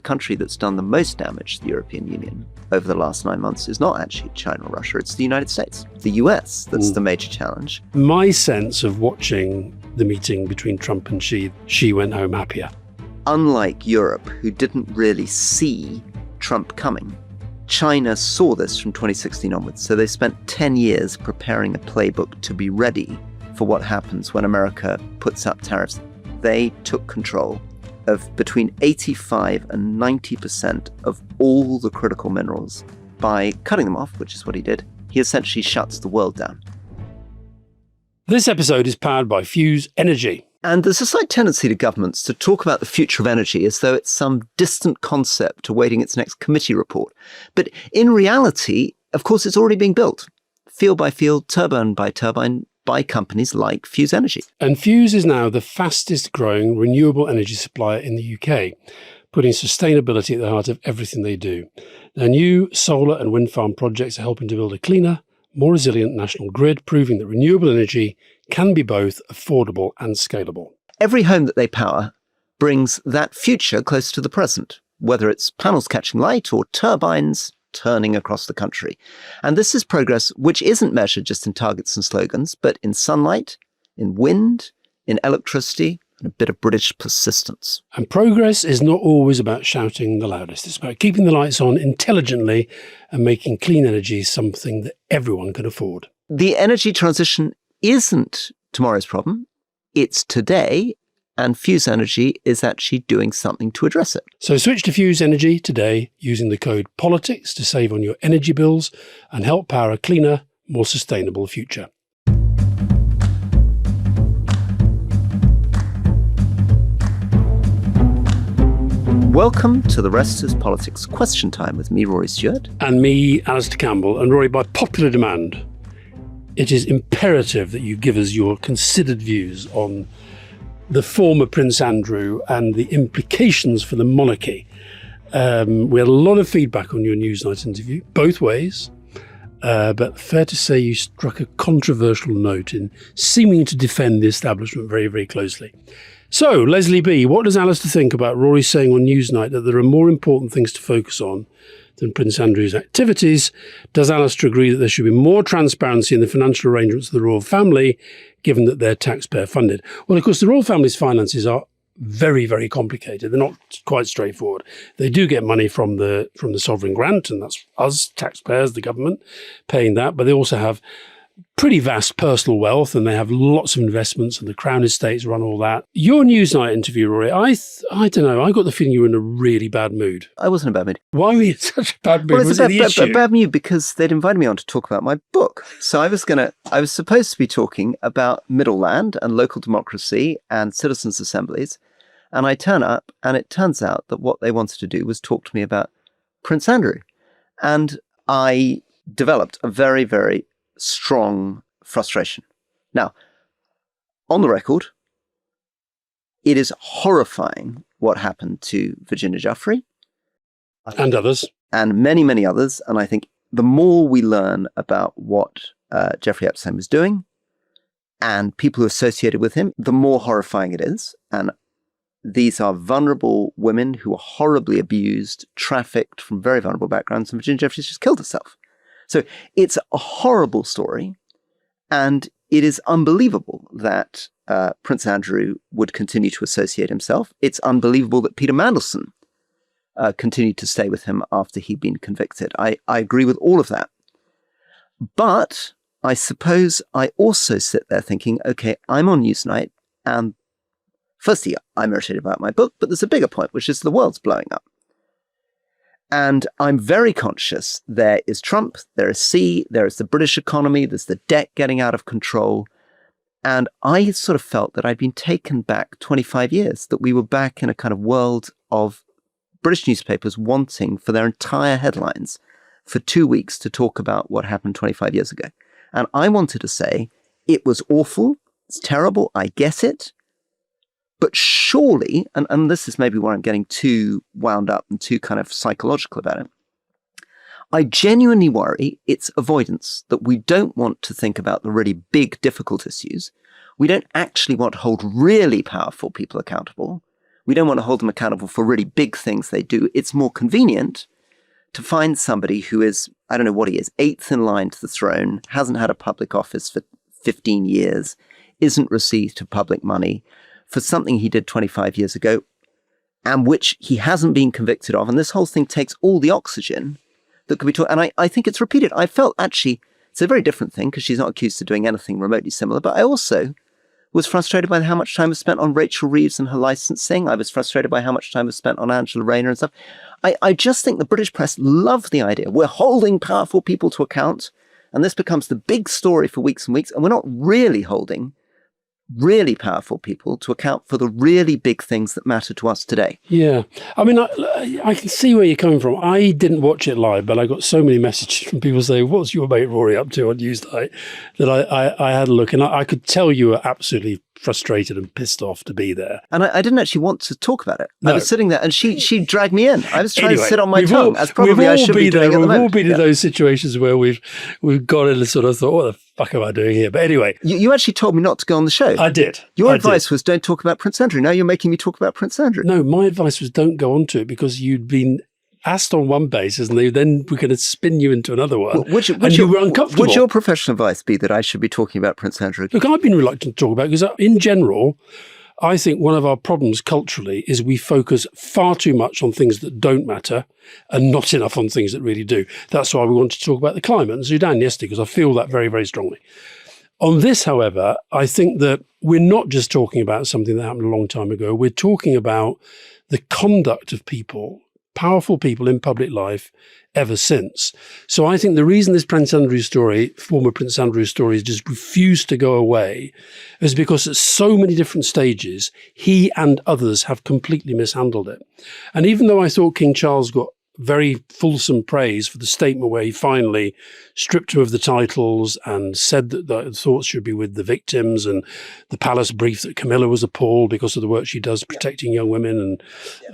country that's done the most damage to the European Union over the last 9 months is not actually China or Russia, it's the United States, the US, that's the major challenge. My sense of watching the meeting between Trump and she went home happier. Unlike Europe, who didn't really see Trump coming, China saw this from 2016 onwards. So they spent 10 years preparing a playbook to be ready for what happens when America puts up tariffs. They took control of between 85 and 90% of all the critical minerals. By cutting them off, which is what he did, he essentially shuts the world down. This episode is powered by Fuse Energy. And there's a slight tendency to governments to talk about the future of energy as though it's some distant concept awaiting its next committee report. But in reality, of course, it's already being built, field by field, turbine by turbine, by companies like Fuse Energy. And Fuse is now the fastest growing renewable energy supplier in the UK, putting sustainability at the heart of everything they do. Their new solar and wind farm projects are helping to build a cleaner, more resilient national grid, proving that renewable energy can be both affordable and scalable. Every home that they power brings that future closer to the present, whether it's panels catching light or turbines turning across the country. And this is progress which isn't measured just in targets and slogans, but in sunlight, in wind, in electricity, and a bit of British persistence. And progress is not always about shouting the loudest. It's about keeping the lights on intelligently and making clean energy something that everyone can afford. The energy transition isn't tomorrow's problem. It's today, and Fuse Energy is actually doing something to address it. So switch to Fuse Energy today using the code POLITICS to save on your energy bills and help power a cleaner, more sustainable future. Welcome to The Rest is Politics Question Time with me, Rory Stewart. And me, Alastair Campbell. And Rory, by popular demand, it is imperative that you give us your considered views on the former Prince Andrew and the implications for the monarchy. We had a lot of feedback on your Newsnight interview, both ways, but fair to say you struck a controversial note in seeming to defend the establishment very, very closely. So, Leslie B., what does Alastair think about Rory saying on Newsnight that there are more important things to focus on than Prince Andrew's activities? Does Alastair agree that there should be more transparency in the financial arrangements of the royal family, given that they're taxpayer funded? Well, of course, the royal family's finances are very, very complicated. They're not quite straightforward. They do get money from the sovereign grant, and that's us, taxpayers, the government, paying that. But they also have pretty vast personal wealth, and they have lots of investments, and the Crown estates run all that. Your Newsnight interview, Rory, I don't know, I got the feeling you were in a really bad mood. I wasn't in a bad mood. Why were you in such a bad mood? Well, was it the issue? A bad mood because they'd invited me on to talk about my book. So I was supposed to be talking about Middle Land and local democracy and citizens' assemblies. And I turn up, and it turns out that what they wanted to do was talk to me about Prince Andrew. And I developed a very, very strong frustration. Now, on the record, it is horrifying what happened to Virginia Giuffre. And others. And many, many others. And I think the more we learn about what Jeffrey Epstein was doing and people who are associated with him, the more horrifying it is. And these are vulnerable women who are horribly abused, trafficked from very vulnerable backgrounds, and Virginia Giuffre's just killed herself. So it's a horrible story, and it is unbelievable that Prince Andrew would continue to associate himself. It's unbelievable that Peter Mandelson continued to stay with him after he'd been convicted. I agree with all of that. But I suppose I also sit there thinking, okay, I'm on Newsnight, and firstly, I'm irritated about my book, but there's a bigger point, which is the world's blowing up. And I'm very conscious there is Trump, there is C, there is the British economy, there's the debt getting out of control. And I sort of felt that I'd been taken back 25 years, that we were back in a kind of world of British newspapers wanting for their entire headlines for 2 weeks to talk about what happened 25 years ago. And I wanted to say, it was awful, it's terrible, I get it. But surely, and this is maybe where I'm getting too wound up and too kind of psychological about it, I genuinely worry it's avoidance, that we don't want to think about the really big, difficult issues. We don't actually want to hold really powerful people accountable. We don't want to hold them accountable for really big things they do. It's more convenient to find somebody who is, I don't know what he is, 8th in line to the throne, hasn't had a public office for 15 years, isn't received public money for something he did 25 years ago, and which he hasn't been convicted of. And this whole thing takes all the oxygen that could be taught. And I think it's repeated. I felt actually, it's a very different thing because she's not accused of doing anything remotely similar. But I also was frustrated by how much time was spent on Rachel Reeves and her licensing. I was frustrated by how much time was spent on Angela Rayner and stuff. I just think the British press love the idea. We're holding powerful people to account. And this becomes the big story for weeks and weeks. And we're not really holding really powerful people to account for the really big things that matter to us today. Yeah. I mean, I can see where you're coming from. I didn't watch it live, but I got so many messages from people saying, what's your mate Rory up to on Newsnight? That I had a look, and I could tell you were absolutely frustrated and pissed off to be there. And I didn't actually want to talk about it. No. I was sitting there and she dragged me in. I was trying to sit on my tongue, as probably I should be doing at the moment. We've all been in those situations where we've got in and sort of thought, what the fuck am I doing here? But anyway. You actually told me not to go on the show. I did. Your advice was don't talk about Prince Andrew. Now you're making me talk about Prince Andrew. No, my advice was don't go on to it because you'd been asked on one basis and then we're going to spin you into another one. And you were uncomfortable. Would your professional advice be that I should be talking about Prince Andrew? Look, I've been reluctant to talk about it because in general, I think one of our problems culturally is we focus far too much on things that don't matter and not enough on things that really do. That's why we wanted to talk about the climate in Sudan yesterday, because I feel that very, very strongly. On this, however, I think that we're not just talking about something that happened a long time ago. We're talking about the conduct of people, powerful people in public life ever since. So I think the reason this Prince Andrew story, former Prince Andrew story, has just refused to go away is because at so many different stages, he and others have completely mishandled it. And even though I thought King Charles got very fulsome praise for the statement where he finally stripped him of the titles and said that the thoughts should be with the victims, and the palace brief that Camilla was appalled because of the work she does protecting young women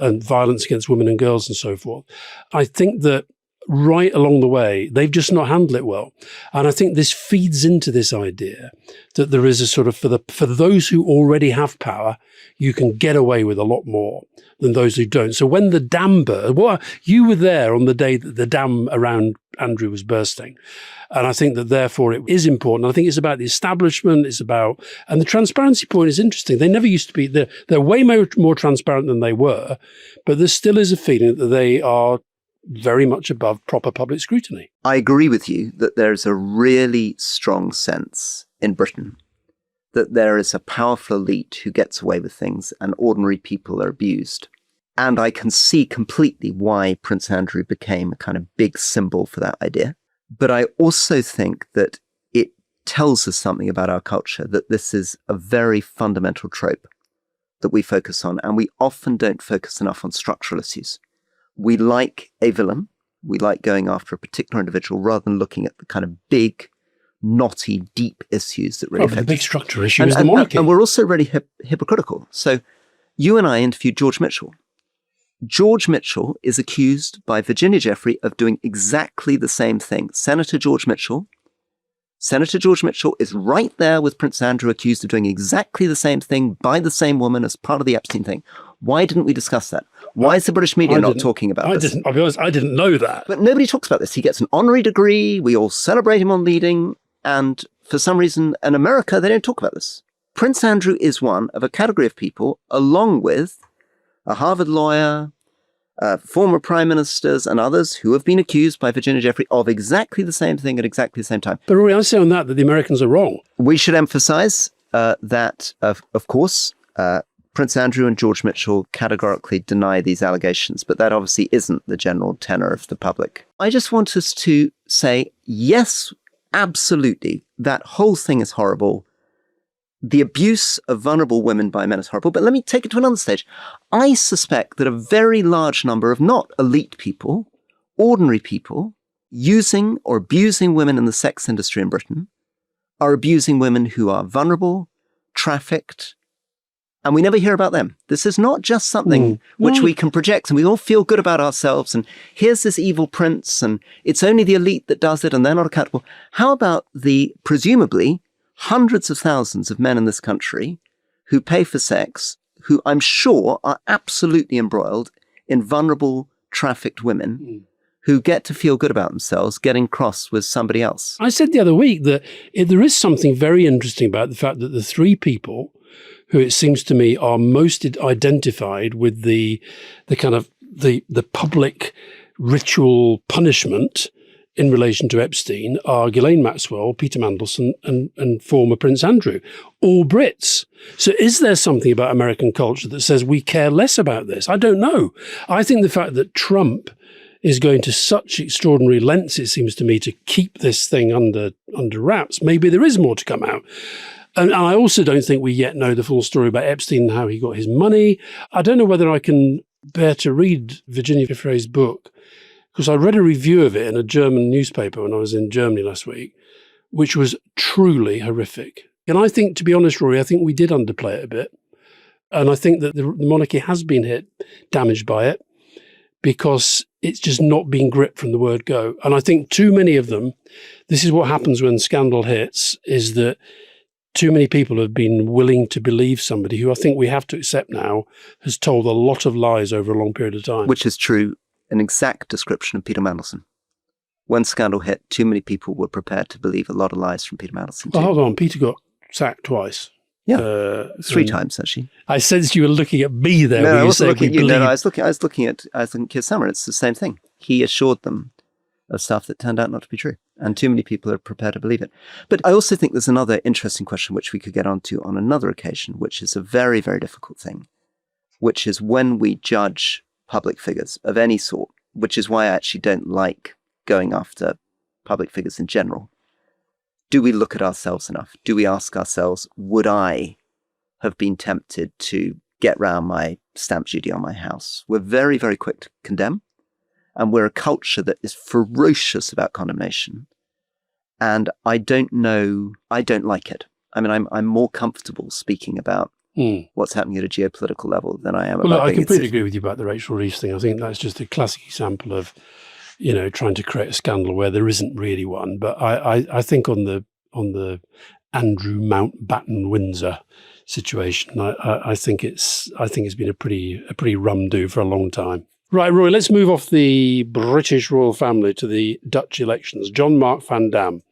and violence against women and girls and so forth. I think that right along the way, they've just not handled it well. And I think this feeds into this idea that there is a sort of, for those who already have power, you can get away with a lot more than those who don't. So when the dam burst, you were there on the day that the dam around Andrew was bursting. And I think that therefore it is important. I think it's about the establishment, and the transparency point is interesting. They never used to be, they're way more transparent than they were, but there still is a feeling that they are very much above proper public scrutiny. I agree with you that there's a really strong sense in Britain that there is a powerful elite who gets away with things and ordinary people are abused. And I can see completely why Prince Andrew became a kind of big symbol for that idea. But I also think that it tells us something about our culture, that this is a very fundamental trope that we focus on, and we often don't focus enough on structural issues. We like a villain. We like going after a particular individual rather than looking at the kind of big, knotty, deep issues that really affect the big structural issue is the monarchy. And we're also really hypocritical. So you and I interviewed George Mitchell. George Mitchell is accused by Virginia Giuffre of doing exactly the same thing. Senator George Mitchell is right there with Prince Andrew, accused of doing exactly the same thing by the same woman as part of the Epstein thing. Why didn't we discuss that? Why is the British media not talking about this? I'll be honest, I didn't know that. But nobody talks about this. He gets an honorary degree. We all celebrate him on leading. And for some reason, in America, they don't talk about this. Prince Andrew is one of a category of people, along with a Harvard lawyer, former prime ministers and others who have been accused by Virginia Giuffre of exactly the same thing at exactly the same time. But Rory, I say on that the Americans are wrong. We should emphasize that, of course, Prince Andrew and George Mitchell categorically deny these allegations, but that obviously isn't the general tenor of the public. I just want us to say, yes, absolutely, that whole thing is horrible. The abuse of vulnerable women by men is horrible, but let me take it to another stage. I suspect that a very large number of not elite people, ordinary people, using or abusing women in the sex industry in Britain are abusing women who are vulnerable, trafficked, and we never hear about them. This is not just something which we can project and we all feel good about ourselves. And here's this evil prince and it's only the elite that does it and they're not accountable. How about the presumably hundreds of thousands of men in this country who pay for sex, who I'm sure are absolutely embroiled in vulnerable, trafficked women who get to feel good about themselves getting cross with somebody else. I said the other week that there is something very interesting about the fact that the three people who it seems to me are most identified with the kind of the public ritual punishment in relation to Epstein are Ghislaine Maxwell, Peter Mandelson and former Prince Andrew, all Brits. So is there something about American culture that says we care less about this? I don't know. I think the fact that Trump is going to such extraordinary lengths, it seems to me, to keep this thing under wraps. Maybe there is more to come out. And I also don't think we yet know the full story about Epstein and how he got his money. I don't know whether I can bear to read Virginia Giuffre's book, because I read a review of it in a German newspaper when I was in Germany last week, which was truly horrific. And I think, to be honest, Rory, I think we did underplay it a bit. And I think that the monarchy has been damaged by it, because it's just not being gripped from the word go. And I think too many of them, this is what happens when scandal hits, is that too many people have been willing to believe somebody who I think we have to accept now has told a lot of lies over a long period of time. Which is true, an exact description of Peter Mandelson. When scandal hit, too many people were prepared to believe a lot of lies from Peter Mandelson. Well, hold on, Peter got sacked twice. Yeah, 3 times actually. I sensed you were looking at me there. No, I wasn't looking at you. No, I was looking at Keir Starmer. It's the same thing. He assured them of stuff that turned out not to be true, and too many people are prepared to believe it. But I also think there's another interesting question which we could get onto on another occasion, which is a very, very difficult thing, which is when we judge public figures of any sort, which is why I actually don't like going after public figures in general. Do we look at ourselves enough? Do we ask ourselves, would I have been tempted to get round my stamp duty on my house? We're very, very quick to condemn. And we're a culture that is ferocious about condemnation. And I don't like it. I mean, I'm more comfortable speaking about what's happening at a geopolitical level than I am about... Well, I completely agree with you about the Rachel Reeves thing. I think that's just a classic example of, trying to create a scandal where there isn't really one. But I think on the Andrew Mountbatten Windsor situation, I think it's been a pretty rum do for a long time. Right, Roy, let's move off the British royal family to the Dutch elections. John Mark van Dam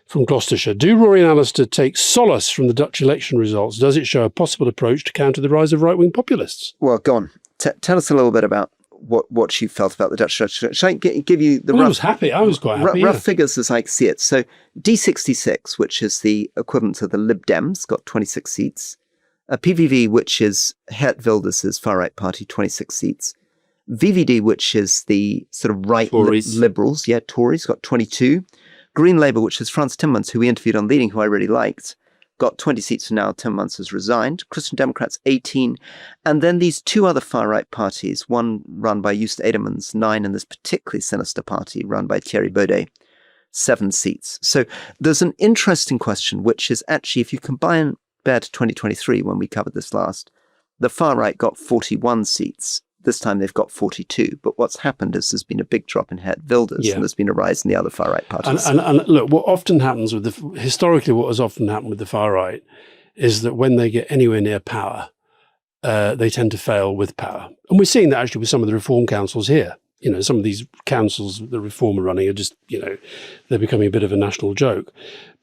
from Gloucestershire. Do Rory and Alastair take solace from the Dutch election results? Does it show a possible approach to counter the rise of right-wing populists? Well, go on. Tell us a little bit about what you felt about the Dutch election. Shall I give you the rough... I was happy. I was quite happy. Rough figures as I see it. So D66, which is the equivalent to the Lib Dems, got 26 seats. PVV, which is Geert Wilders' far-right party, 26 seats. VVD, which is the sort of right liberals, Tories, got 22. Green Labour, which is Frans Timmermans, who we interviewed on Leading, who I really liked, got 20 seats, and now Timmermans has resigned. Christian Democrats, 18. And then these two other far-right parties, one run by Joost Eedemans, 9, and this particularly sinister party run by Thierry Baudet, 7 seats. So there's an interesting question, which is actually, if you compare to 2023, when we covered this last, the far-right got 41 seats. This time they've got 42. But what's happened is there's been a big drop in Geert Wilders, and there's been a rise in the other far-right parties. And look, what often happens historically, what has often happened with the far-right is that when they get anywhere near power, they tend to fail with power. And we're seeing that actually with some of the reform councils here. Some of these councils that the reform are running are just, they're becoming a bit of a national joke.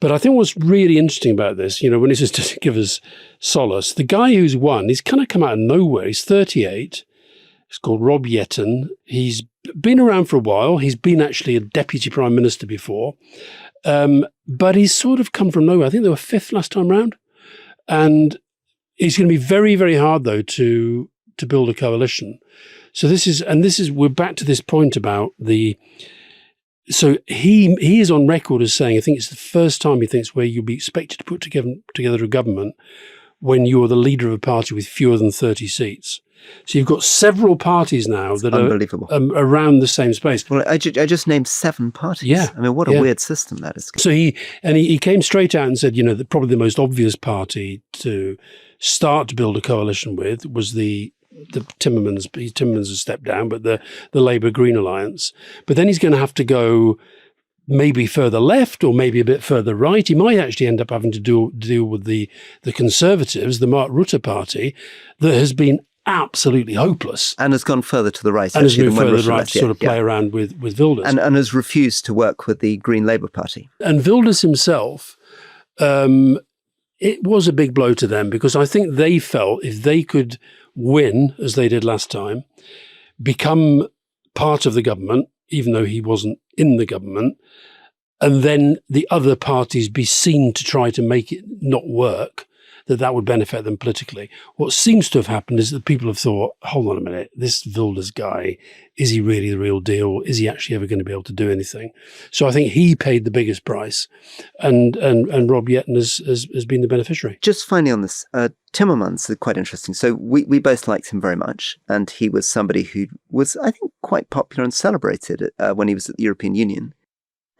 But I think what's really interesting about this, when this is to give us solace, the guy who's won, he's kind of come out of nowhere. He's 38. He's called Rob Yetten. He's been around for a while. He's been actually a deputy prime minister before. But he's sort of come from nowhere. I think they were 5th last time round. And it's going to be very, very hard, though, to build a coalition. So we're back to this point about so he is on record as saying, I think it's the first time he thinks where you'll be expected to put together a government when you're the leader of a party with fewer than 30 seats. So you've got several parties now that are around the same space. Well, I just named 7 parties. Yeah. I mean, what a weird system that is. So he came straight out and said, that probably the most obvious party to start to build a coalition with was the Timmermans. Timmermans has stepped down, but the Labour Green Alliance. But then he's going to have to go maybe further left or maybe a bit further right. He might actually end up having to deal with the Conservatives, the Mark Rutte party, that has been absolutely hopeless. And has gone further to the right. And has moved further to the right left, to sort of play around with Wilders. And has refused to work with the Green Labour Party. And Wilders himself, it was a big blow to them, because I think they felt if they could win, as they did last time, become part of the government, even though he wasn't in the government, and then the other parties be seen to try to make it not work, that would benefit them politically. What seems to have happened is that people have thought, hold on a minute, this Wilders guy, is he really the real deal? Is he actually ever going to be able to do anything? So I think he paid the biggest price, and Rob Yetton has been the beneficiary. Just finally on this, Timmermans is quite interesting. So we both liked him very much, and he was somebody who was, I think, quite popular and celebrated when he was at the European Union.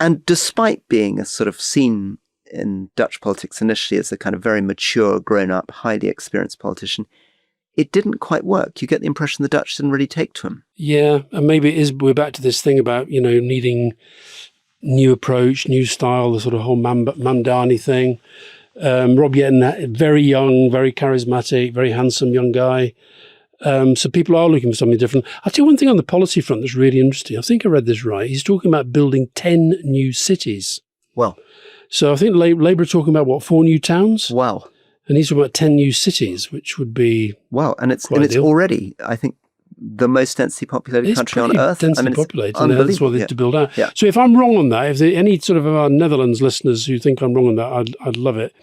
And despite being a sort of seen in Dutch politics initially as a kind of very mature, grown-up, highly experienced politician, it didn't quite work. You get the impression the Dutch didn't really take to him. Yeah, and maybe we're back to this thing about, needing new approach, new style, the sort of whole Mamdani thing. Rob Yetton, very young, very charismatic, very handsome young guy. So people are looking for something different. I'll tell you one thing on the policy front that's really interesting. I think I read this right. He's talking about building 10 new cities. Well, so I think Labour are talking about, 4 new towns? Wow. And he's talking about 10 new cities, which would be and it's already, I think, the most densely populated country on earth. Densely populated, and that's what they have to build out. Yeah. So if I'm wrong on that, if there any sort of our Netherlands listeners who think I'm wrong on that, I'd love it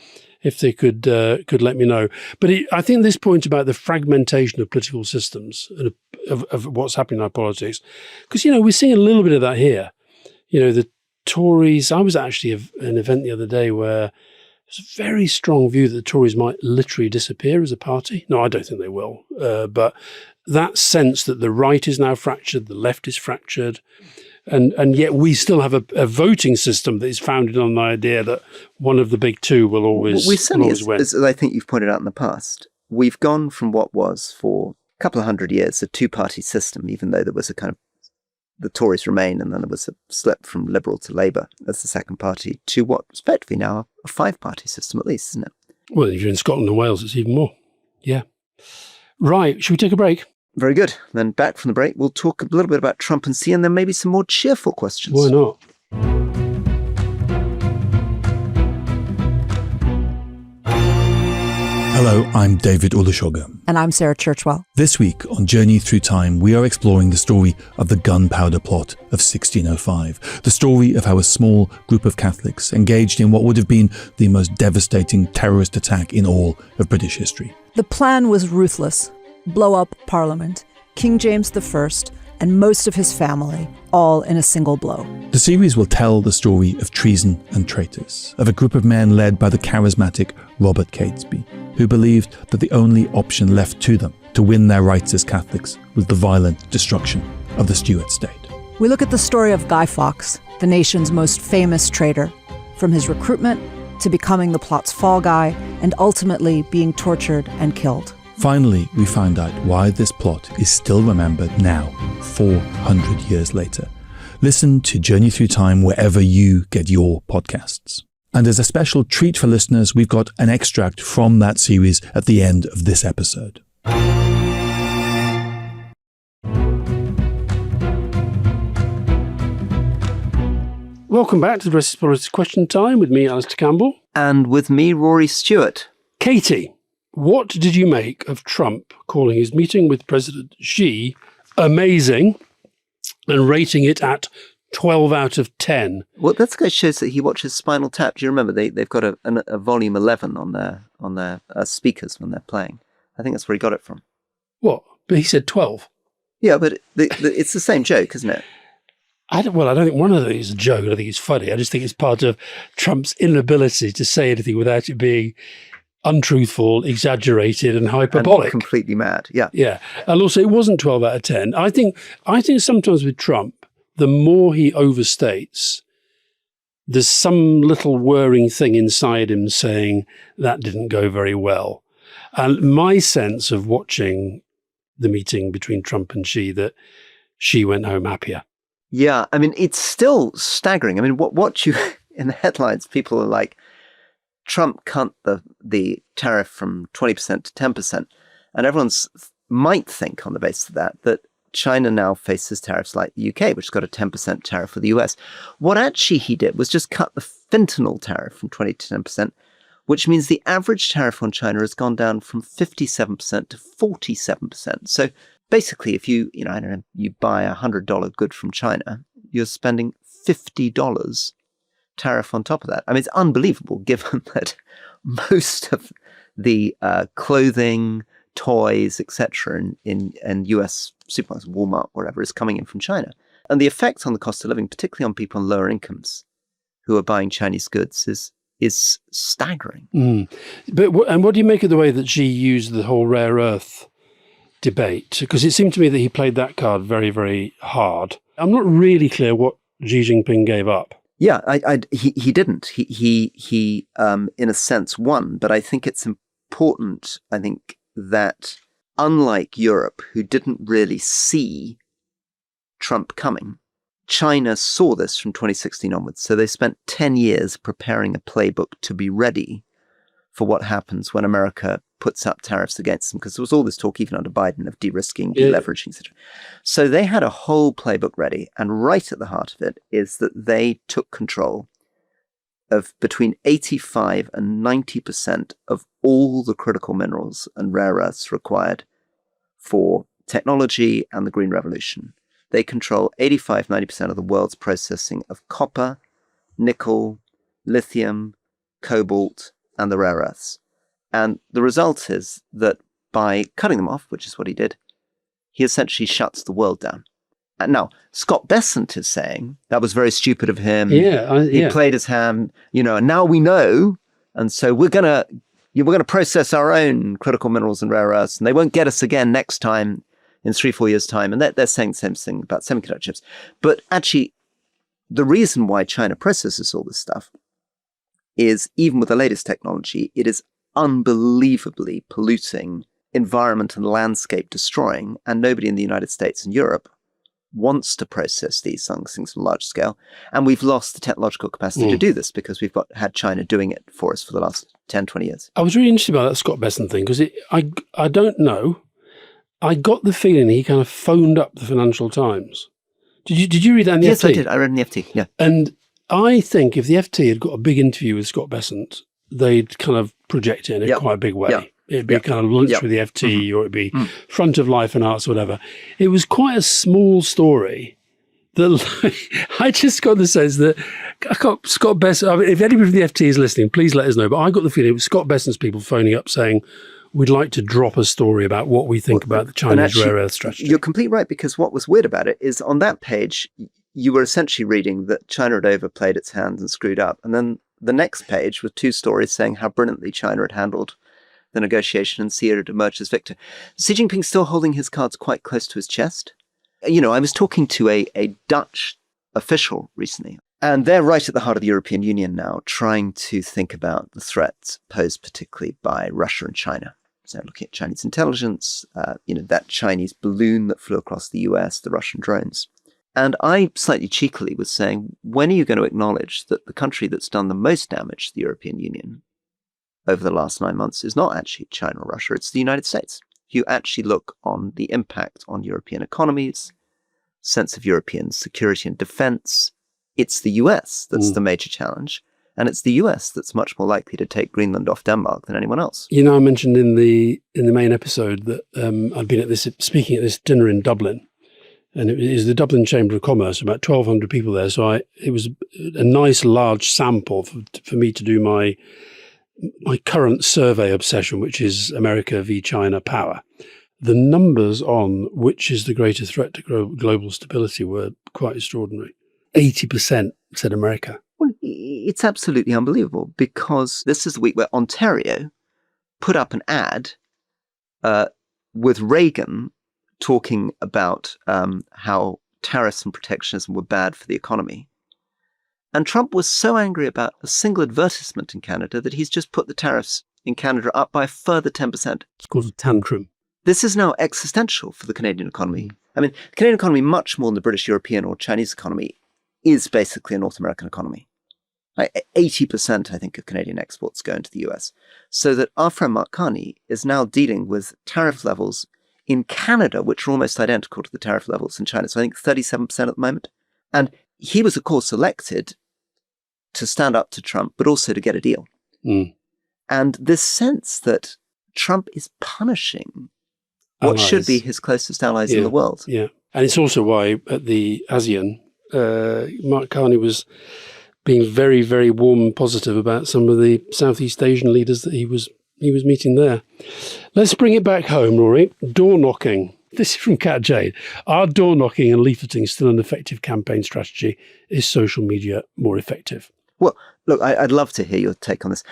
if they could let me know. But I think this point about the fragmentation of political systems and of what's happening in our politics, because we're seeing a little bit of that here. The Tories. I was actually at an event the other day where there's a very strong view that the Tories might literally disappear as a party. No, I don't think they will. But that sense that the right is now fractured, the left is fractured, and yet we still have a voting system that is founded on the idea that one of the big two will always win. As I think you've pointed out in the past, we've gone from what was for a couple of hundred years a two-party system, even though there was a kind of the Tories remain, and then there was a slip from Liberal to Labour as the second party, to what respectively now a 5-party system at least, isn't it? Well, if you're in Scotland and Wales, it's even more. Yeah. Right. Should we take a break? Very good. Then back from the break, we'll talk a little bit about Trump and C, and then maybe some more cheerful questions. Why not? Hello, I'm David Olusoga. And I'm Sarah Churchwell. This week on Journey Through Time, we are exploring the story of the Gunpowder Plot of 1605, the story of how a small group of Catholics engaged in what would have been the most devastating terrorist attack in all of British history. The plan was ruthless. Blow up Parliament, King James I, and most of his family, all in a single blow. The series will tell the story of treason and traitors, of a group of men led by the charismatic Robert Catesby, who believed that the only option left to them to win their rights as Catholics was the violent destruction of the Stuart state. We look at the story of Guy Fawkes, the nation's most famous traitor, from his recruitment to becoming the plot's fall guy and ultimately being tortured and killed. Finally, we find out why this plot is still remembered now, 400 years later. Listen to Journey Through Time wherever you get your podcasts. And as a special treat for listeners, we've got an extract from that series at the end of this episode. Welcome back to the British Politics Question Time with me, Alastair Campbell. And with me, Rory Stewart. Katie, what did you make of Trump calling his meeting with President Xi amazing and rating it at 12 out of 10? Well, that guy shows that he watches Spinal Tap. Do you remember they've got a volume 11 on their speakers when they're playing? I think that's where he got it from. What? But he said 12. Yeah, but it's the same joke, isn't it? I don't think one of these is a joke. I don't think it's funny. I just think it's part of Trump's inability to say anything without it being untruthful, exaggerated, and hyperbolic. And completely mad. Yeah. Yeah. And also, it wasn't 12 out of 10. I think sometimes with Trump, the more he overstates, there's some little whirring thing inside him saying that didn't go very well. And my sense of watching the meeting between Trump and Xi, that Xi went home happier. Yeah, I mean, it's still staggering. I mean, what you in the headlines, people are like, Trump cut the tariff from 20% to 10%, and everyone's might think on the basis of that China now faces tariffs like the UK, which has got a 10% tariff for the US. What actually he did was just cut the fentanyl tariff from 20 to 10%, which means the average tariff on China has gone down from 57% to 47%. So basically, if you buy a $100 good from China, you're spending $50 tariff on top of that. I mean, it's unbelievable given that most of the clothing, toys, etc. in US supermarkets, Walmart, whatever, is coming in from China. And the effect on the cost of living, particularly on people on lower incomes who are buying Chinese goods, is staggering. But what do you make of the way that Xi used the whole rare earth debate? Because it seemed to me that he played that card very, very hard. I'm not really clear what Xi Jinping gave up. Yeah, he didn't. He in a sense won, but I think it's important, that unlike Europe, who didn't really see Trump coming, China saw this from 2016 onwards. So they spent 10 years preparing a playbook to be ready for what happens when America puts up tariffs against them, because there was all this talk, even under Biden, of de-risking, deleveraging, etc. So they had a whole playbook ready, and right at the heart of it is that they took control of between 85 and 90% of all the critical minerals and rare earths required for technology and the Green Revolution. They control 85, 90% of the world's processing of copper, nickel, lithium, cobalt, and the rare earths. And the result is that by cutting them off, which is what he did, he essentially shuts the world down. And now, Scott Bessent is saying that was very stupid of him. He played his hand, and now we know. And so we're going to process our own critical minerals and rare earths, and they won't get us again next time in 3-4 years' time. And they're saying the same thing about semiconductor chips. But actually, the reason why China processes all this stuff is, even with the latest technology, it is unbelievably polluting, environment and landscape destroying, and nobody in the United States and Europe wants to process these things on a large scale. And we've lost the technological capacity to do this because we've had China doing it for us for the last 10, 20 years. I was really interested about that Scott Bessent thing because I don't know. I got the feeling he kind of phoned up the Financial Times. Did you read that in the FT? Yes, I did. I read in the FT, yeah. And I think if the FT had got a big interview with Scott Bessent, they'd kind of project it in quite a big way. Yep. It'd be kind of lunch with the FT, or it'd be front of Life and Arts, or whatever. It was quite a small story that I just got the sense that Scott Bessent, I mean, if anybody from the FT is listening, please let us know. But I got the feeling it was Scott Bessent's people phoning up saying, we'd like to drop a story about what we think about the Chinese rare earth strategy. You're completely right, because what was weird about it is on that page, you were essentially reading that China had overplayed its hand and screwed up. And then the next page was 2 stories saying how brilliantly China had handled the negotiation and Xi had emerged as victor. Xi Jinping's still holding his cards quite close to his chest. I was talking to a Dutch official recently, and they're right at the heart of the European Union now, trying to think about the threats posed particularly by Russia and China. So looking at Chinese intelligence, that Chinese balloon that flew across the US, the Russian drones. And I slightly cheekily was saying, when are you going to acknowledge that the country that's done the most damage to the European Union over the last 9 months is not actually China or Russia, it's the United States? You actually look on the impact on European economies, sense of European security and defense, it's the US that's the major challenge. And it's the US that's much more likely to take Greenland off Denmark than anyone else. I mentioned in the main episode that I'd been speaking at this dinner in Dublin, and it is the Dublin Chamber of Commerce, about 1,200 people there. So it was a nice large sample for me to do my current survey obsession, which is America v China power. The numbers on which is the greater threat to global stability were quite extraordinary. 80% said America. Well, it's absolutely unbelievable, because this is the week where Ontario put up an ad with Reagan talking about how tariffs and protectionism were bad for the economy. And Trump was so angry about a single advertisement in Canada that he's just put the tariffs in Canada up by a further 10%. It's called a tantrum. This is now existential for the Canadian economy. I mean, the Canadian economy, much more than the British, European or Chinese economy, is basically a North American economy. 80%, I think, of Canadian exports go into the US. So that our friend Mark Carney is now dealing with tariff levels in Canada, which are almost identical to the tariff levels in China. So I think 37% at the moment. And he was, of course, elected to stand up to Trump, but also to get a deal. Mm. And this sense that Trump is punishing what should be his closest allies in the world. Yeah. And it's also why at the ASEAN, Mark Carney was being very, very warm and positive about some of the Southeast Asian leaders that he was meeting there. Let's bring it back home, Rory. Door knocking. This is from Cat Jade. Are door knocking and leafleting still an effective campaign strategy? Is social media more effective? Well, look, I'd love to hear your take on this.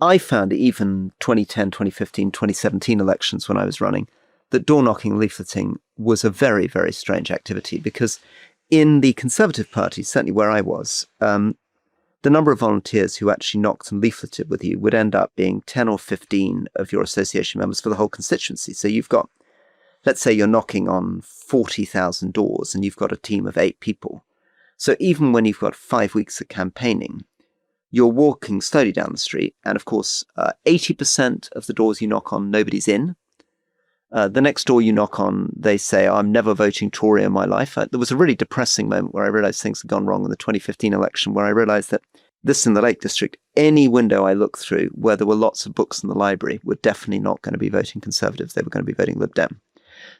I found even 2010, 2015, 2017 elections when I was running, that door knocking and leafleting was a very, very strange activity, because in the Conservative Party, certainly where I was, the number of volunteers who actually knocked and leafleted with you would end up being 10 or 15 of your association members for the whole constituency. So you've got, let's say you're knocking on 40,000 doors and you've got a team of 8 people. So even when you've got 5 weeks of campaigning, you're walking slowly down the street. And of course, 80% of the doors you knock on, nobody's in. The next door you knock on, they say, I'm never voting Tory in my life. There was a really depressing moment where I realized things had gone wrong in the 2015 election, where I realized that this in the Lake District, any window I looked through where there were lots of books in the library were definitely not going to be voting Conservative. They were going to be voting Lib Dem.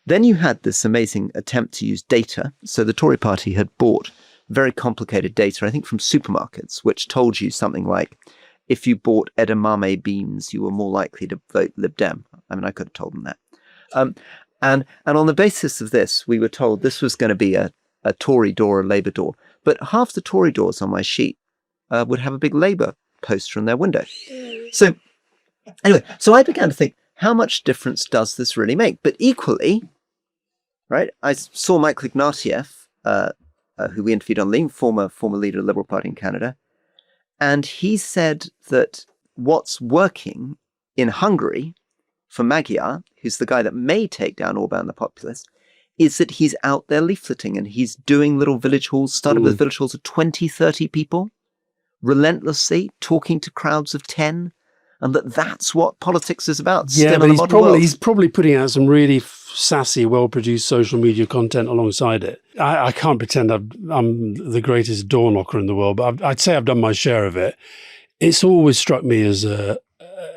Then you had this amazing attempt to use data. So the Tory party had bought very complicated data, I think from supermarkets, which told you something like, if you bought edamame beans, you were more likely to vote Lib Dem. I mean, I could have told them that. And on the basis of this, we were told this was going to be a Tory door, a Labour door. But half the Tory doors on my sheet would have a big Labour poster in their window. So anyway, so I began to think, how much difference does this really make? But equally, right, I saw Michael Ignatieff, who we interviewed on LinkedIn, former leader of the Liberal Party in Canada, and he said that what's working in Hungary for Magyar, who's the guy that may take down Orbán the populist, is that he's out there leafleting and he's doing little village halls, started with village halls of 20, 30 people, relentlessly talking to crowds of 10, and that's what politics is about. Yeah, but he's probably putting out some really sassy, well-produced social media content alongside it. I can't pretend I'm the greatest door knocker in the world, but I'd say I've done my share of it. It's always struck me as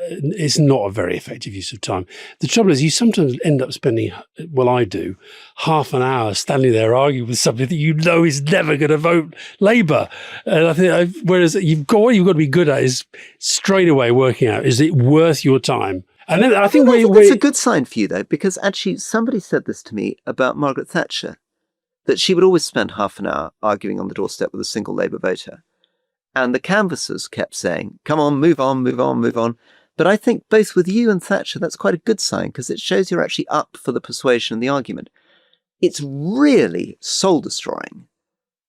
it's not a very effective use of time. The trouble is you sometimes end up spending, well, I do, half an hour standing there arguing with somebody that you know is never going to vote Labour. And I think, whereas what you've got to be good at is straight away working out, is it worth your time? And then I think that's a good sign for you, though, because actually somebody said this to me about Margaret Thatcher, that she would always spend half an hour arguing on the doorstep with a single Labour voter. And the canvassers kept saying, come on, move on, move on, move on. But I think both with you and Thatcher, that's quite a good sign, because it shows you're actually up for the persuasion and the argument. It's really soul-destroying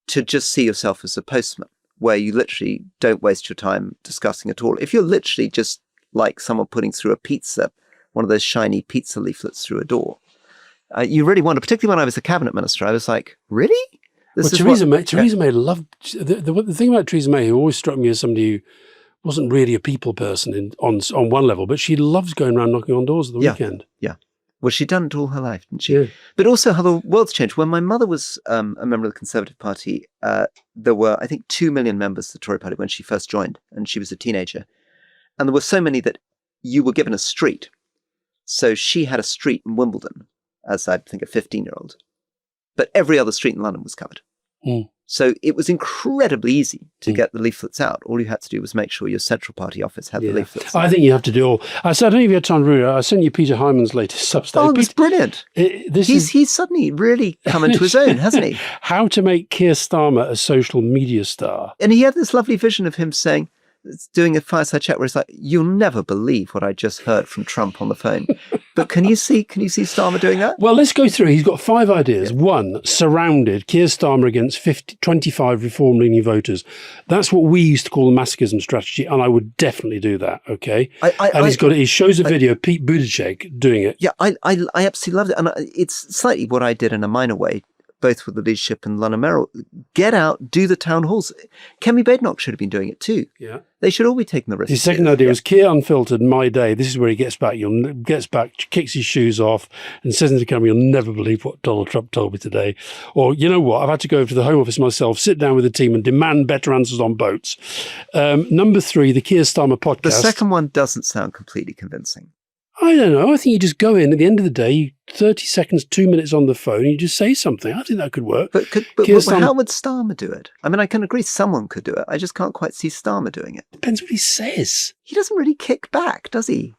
to just see yourself as a postman, where you literally don't waste your time discussing at all. If you're literally just like someone putting through a pizza, one of those shiny pizza leaflets through a door, you really wonder, particularly when I was a cabinet minister, I was like, really? Theresa May loved, the thing about Theresa May, who always struck me as somebody who wasn't really a people person on one level, but she loves going around knocking on doors at the weekend. Yeah. Well, she'd done it all her life, didn't she? Yeah. But also how the world's changed. When my mother was a member of the Conservative Party, there were, I think, 2 million members of the Tory Party when she first joined, and she was a teenager. And there were so many that you were given a street. So she had a street in Wimbledon, as I think a 15-year-old. But every other street in London was covered. Mm. So it was incredibly easy to get the leaflets out. All you had to do was make sure your central party office had the leaflets. I think you have to do all. I don't know if you had time to read it. I sent you Peter Hyman's latest Substack. Oh, it's brilliant. He's suddenly really come into his own, hasn't he? How to make Keir Starmer a social media star. And he had this lovely vision of him saying, doing a fireside chat where it's like, you'll never believe what I just heard from Trump on the phone. But can you see Starmer doing that? Well, let's go through. He's got 5 ideas. Yeah. 1, surrounded. Keir Starmer against 25 reform-leaning voters. That's what we used to call the masochism strategy, and I would definitely do that, okay? He shows a video of Pete Buttigieg doing it. Yeah, I absolutely loved it. And it's slightly what I did in a minor way, both with the leadership and London Merrill. Get out, do the town halls. Kemi Badenoch should have been doing it too. Yeah. They should all be taking the risk. His second idea was Keir Unfiltered, My Day. This is where he gets back, kicks his shoes off and says into the camera, you'll never believe what Donald Trump told me today. Or, you know what, I've had to go over to the Home Office myself, sit down with the team and demand better answers on boats. Number 3, the Keir Starmer podcast. The second one doesn't sound completely convincing. I don't know. I think you just go in at the end of the day, 30 seconds, 2 minutes on the phone, and you just say something. I think that could work. But how would Starmer do it? I mean, I can agree someone could do it. I just can't quite see Starmer doing it. Depends what he says. He doesn't really kick back, does he?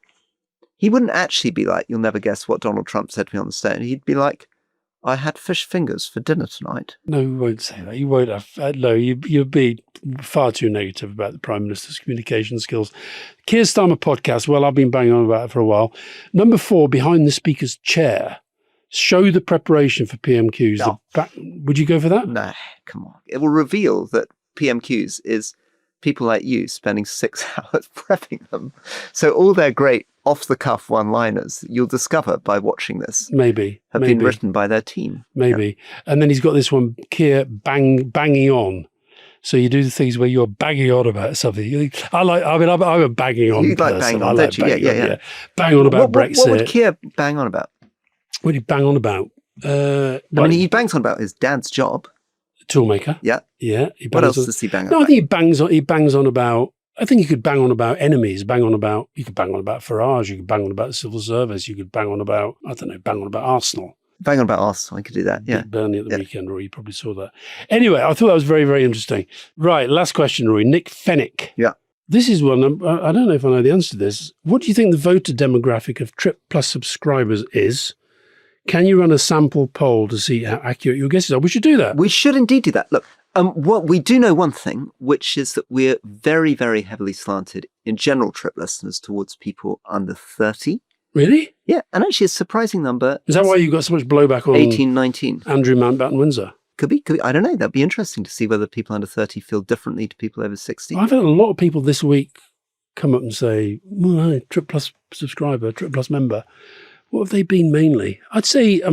He wouldn't actually be like, you'll never guess what Donald Trump said to me on the stand. He'd be like, I had fish fingers for dinner tonight. No, he won't say that. You won't have. No, you'd be far too negative about the Prime Minister's communication skills. Keir Starmer podcast. Well, I've been banging on about it for a while. Number 4, behind the Speaker's chair. Show the preparation for PMQs. No. Would you go for that? No, come on. It will reveal that PMQs is people like you spending 6 hours prepping them. So all their great off-the-cuff one-liners you'll discover by watching this have been written by their team. Maybe. Yeah. And then he's got this one, Keir banging on. So you do the things where you're banging on about something. I'm a banging on You like banging on, don't you? Yeah. Bang on about Brexit. What would Keir bang on about? What did he bang on about? He bangs on about his dad's job. Toolmaker. Yeah. Yeah. What else does he bang on about? No, I think he bangs on about, I think you could bang on about enemies, you could bang on about Farage, you could bang on about the civil service, you could bang on about, Arsenal. Bang on about Arsenal, I could do that, yeah. Burnley at the weekend, Rory, you probably saw that. Anyway, I thought that was very, very interesting. Right, last question, Rory. Nick Fennick. Yeah. This is one, I don't know if I know the answer to this. What do you think the voter demographic of Trip Plus subscribers is? Can you run a sample poll to see how accurate your guesses are? We should do that. We should indeed do that. Look, what we do know one thing, which is that we're very, very heavily slanted in general Trip listeners towards people under 30. Really? Yeah, and actually a surprising number. Is that why you got so much blowback on 18, 19? Andrew Mountbatten Windsor? Could be. I don't know. That'd be interesting to see whether people under 30 feel differently to people over 60. I've had a lot of people this week come up and say, well, hi, Trip Plus subscriber, Trip Plus member. What have they been mainly? I'd say, I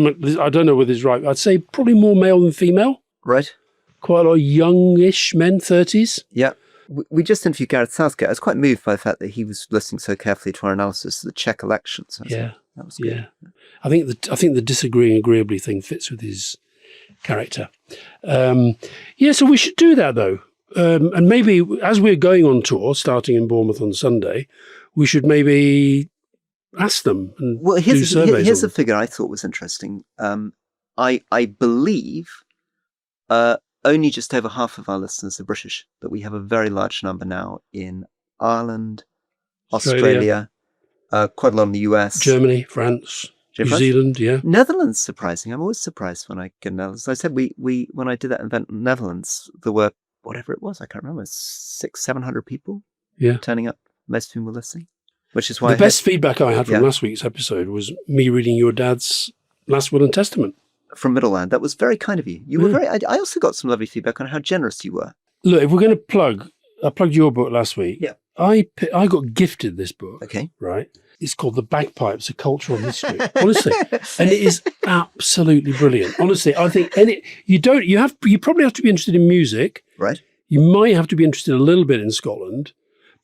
don't know whether this is right, I'd say probably more male than female. Right. Quite a lot of youngish men, 30s. Yeah. We just interviewed Gareth Southgate. I was quite moved by the fact that he was listening so carefully to our analysis of the Czech elections. Yeah. That was good. Yeah. I think the disagreeing agreeably thing fits with his character. So we should do that though. And maybe as we're going on tour, starting in Bournemouth on Sunday, we should maybe ask them and do surveys. Here's a figure I thought was interesting. I believe only just over half of our listeners are British, but we have a very large number now in Ireland, Australia, quite a lot in the US. Germany, France, New Zealand, yeah. Netherlands, surprising. I'm always surprised when I get Netherlands. I said we when I did that event in the Netherlands, there were, whatever it was, I can't remember, 600-700 people turning up. Most of whom were listening. Which is why the best feedback I had from last week's episode was me reading your dad's last will and testament. From Middleland. That was very kind of you. You were very. I also got some lovely feedback on how generous you were. Look, if we're going to I plugged your book last week. Yeah. I got gifted this book. Okay. Right. It's called The Bagpipes: A Cultural History. Honestly, and it is absolutely brilliant. Honestly, I think, you probably have to be interested in music. Right. You might have to be interested a little bit in Scotland.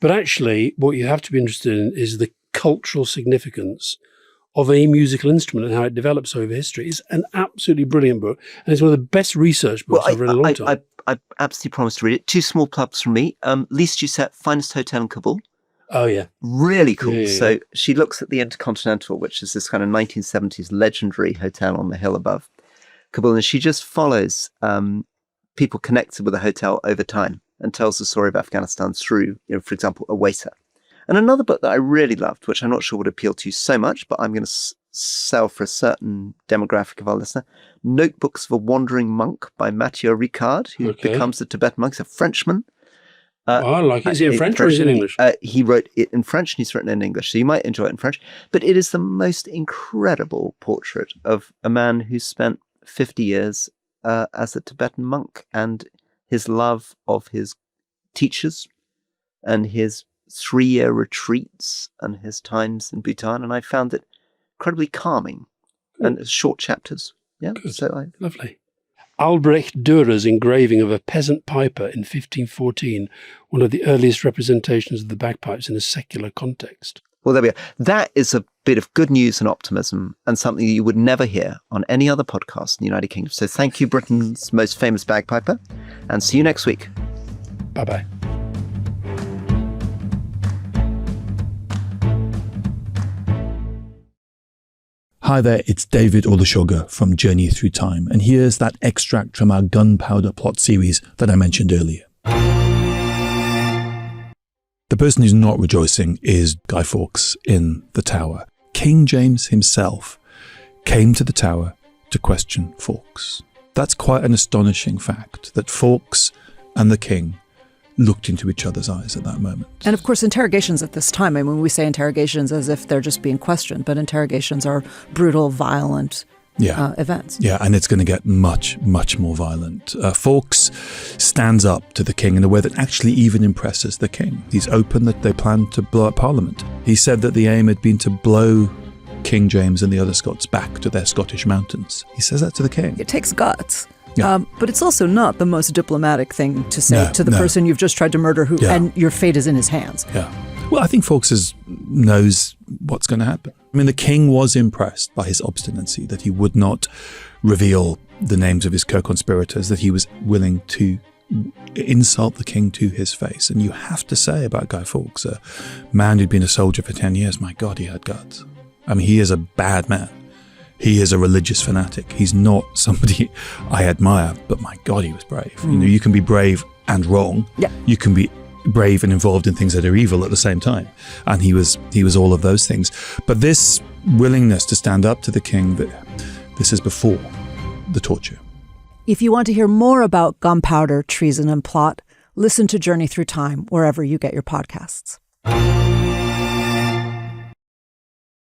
But actually, what you have to be interested in is the cultural significance of a musical instrument and how it develops over history. It's an absolutely brilliant book, and it's one of the best research books I've read in a long time. I absolutely promise to read it. 2 small plugs from me. Lise Doucette, Finest Hotel in Kabul. Oh, yeah. Really cool. Yeah. So she looks at the Intercontinental, which is this kind of 1970s legendary hotel on the hill above Kabul, and she just follows people connected with the hotel over time and tells the story of Afghanistan through, for example, a waiter. And another book that I really loved, which I'm not sure would appeal to you so much, but I'm going to sell for a certain demographic of our listener, Notebooks of a Wandering Monk by Mathieu Ricard, who becomes a Tibetan monk. He's a Frenchman. I like it. Is it in French or is it in English? He wrote it in French and he's written it in English, so you might enjoy it in French. But it is the most incredible portrait of a man who spent 50 years as a Tibetan monk, and his love of his teachers and his 3-year retreats and his times in Bhutan. And I found it incredibly calming and short chapters. Yeah, good. Lovely. Albrecht Dürer's engraving of a peasant piper in 1514, one of the earliest representations of the bagpipes in a secular context. Well, there we are. That is a bit of good news and optimism, and something you would never hear on any other podcast in the United Kingdom. So thank you, Britain's most famous bagpiper, and see you next week. Bye-bye. Hi there, it's David Olusoga from Journey Through Time, and here's that extract from our Gunpowder plot series that I mentioned earlier. The person who's not rejoicing is Guy Fawkes in the Tower. King James himself came to the Tower to question Fawkes. That's quite an astonishing fact, that Fawkes and the King looked into each other's eyes at that moment. And of course, interrogations at this time, I mean, we say interrogations as if they're just being questioned, but interrogations are brutal, violent events. Yeah, and it's going to get much, much more violent. Fawkes stands up to the King in a way that actually even impresses the King. He's open that they plan to blow up Parliament. He said that the aim had been to blow King James and the other Scots back to their Scottish mountains. He says that to the King. It takes guts. Yeah. But it's also not the most diplomatic thing to say to the person you've just tried to murder, and your fate is in his hands. Yeah. Well, I think Fawkes knows what's going to happen. I mean, the King was impressed by his obstinacy, that he would not reveal the names of his co-conspirators, that he was willing to insult the King to his face. And you have to say about Guy Fawkes, a man who'd been a soldier for 10 years, my God, he had guts. I mean, he is a bad man. He is a religious fanatic. He's not somebody I admire, but my God, he was brave. You know, you can be brave and wrong. Yeah. You can be brave and involved in things that are evil at the same time. And he was all of those things. But this willingness to stand up to the King, this is before the torture. If you want to hear more about Gunpowder, Treason and Plot, listen to Journey Through Time wherever you get your podcasts.